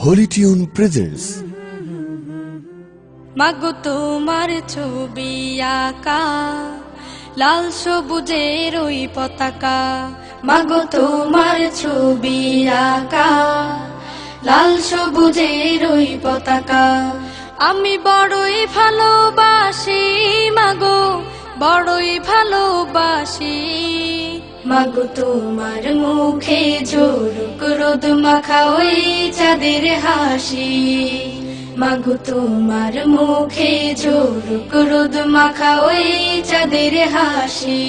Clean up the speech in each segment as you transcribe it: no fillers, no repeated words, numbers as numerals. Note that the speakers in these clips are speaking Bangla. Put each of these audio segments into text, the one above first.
Holi tune presents. মাগো তোমার ছবি আঁকা লাল সবুজের ওই পতাকা, মাগো তোমার ছবি আঁকা লাল সবুজের ওই পতাকা। আমি বড়ই ভালোবাসি মাগো, বড়ই ভালোবাসি। মাগো তোমার মুখে ঝলক রোদ মাখা ওই চাঁদের হাসি, মাগো তোমার মুখে ঝলক রোদ মাখা ওই চাঁদের হাসি।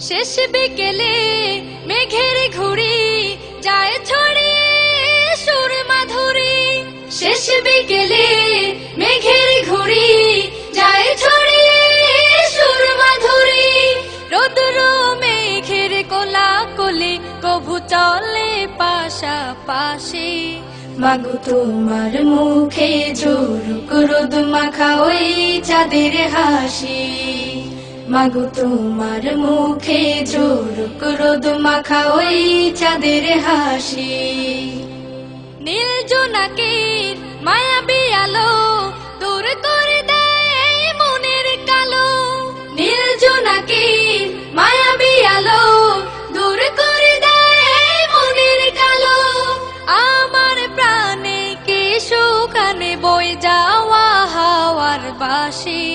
শেষ বিকেলে মেঘের ঘুড়ি যায় ছড়িয়ে সুর মাধুরী, শেষ বিকেলে মেঘের ঘুড়ি যায় ছড়িয়ে সুর মাধুরী। রোদ্র মেঘের কোলাকুলি কভু চলে পাশাপাশি, মাগো তোমার মুখে ঝলক রোদ মাখা ওই চাঁদের হাসি, মাগো তোমার মুখে ঝলক রোদ মাখা ওই চাঁদের হাসি। নীল জোনাকির মায়াবী আলো দূর করে দেয় মনের কালো, নীল জোনাকির মায়াবী আলো দূর করে দেয় মনের কালো। আমার প্রাণে কি সুখানে বই যাওয়া হাওয়ার বাসি,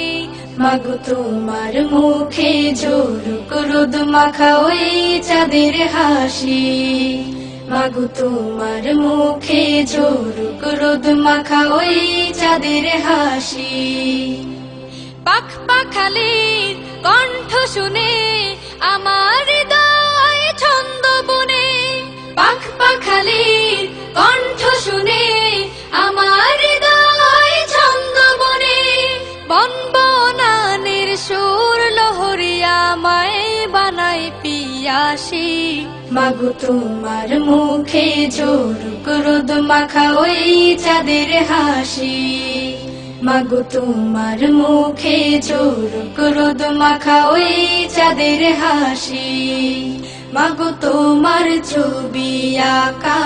মাগো তোমার মুখে ঝলক রোদ মাখা ওই চাঁদের হাসি, মাগো তোমার মুখে ঝলক রোদ মাখা ওই চাঁদের হাসি। পাখ পাখালির কণ্ঠ শুনে আমার হৃদয় ছন্দ বনে, পাখ পাখালির কণ্ঠ শুনে আমার হৃদয় ছন্দ বনে। বন বনানের সুর লহরিয়া আমায় বানাই পিয়াসি, মাগো তোমার মুখে ঝলক রোদ মাখা ওই চাঁদের হাসি, মাগো তোমার মুখে ঝলক রোদ মাখা ওই চাঁদের হাসি। মাগো তোমার ছবি আঁকা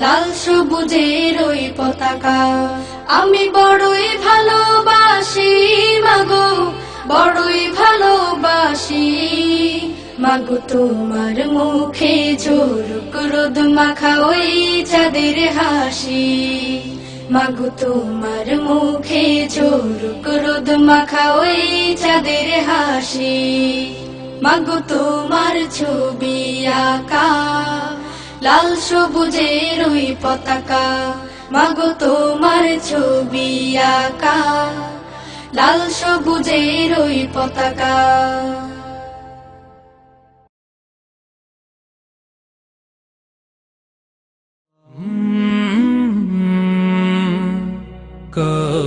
লাল সবুজের ওই পতাকা, আমি বড়ই ভালোবাসি মাগো, বড়ই ভালোবাসি। মাগো তোমার মুখে ঝলক রোদ মাখা ওই চাঁদের হাসি, মাগো তোমার মুখে ঝলক রোদ মাখা ওই চাঁদের হাসি। মাগো তোমার ছবি আঁকা লাল সবুজের ওই পতাকা, মাগো তোমার ছবি আঁকা লাল সবুজের ওই পতাকা। का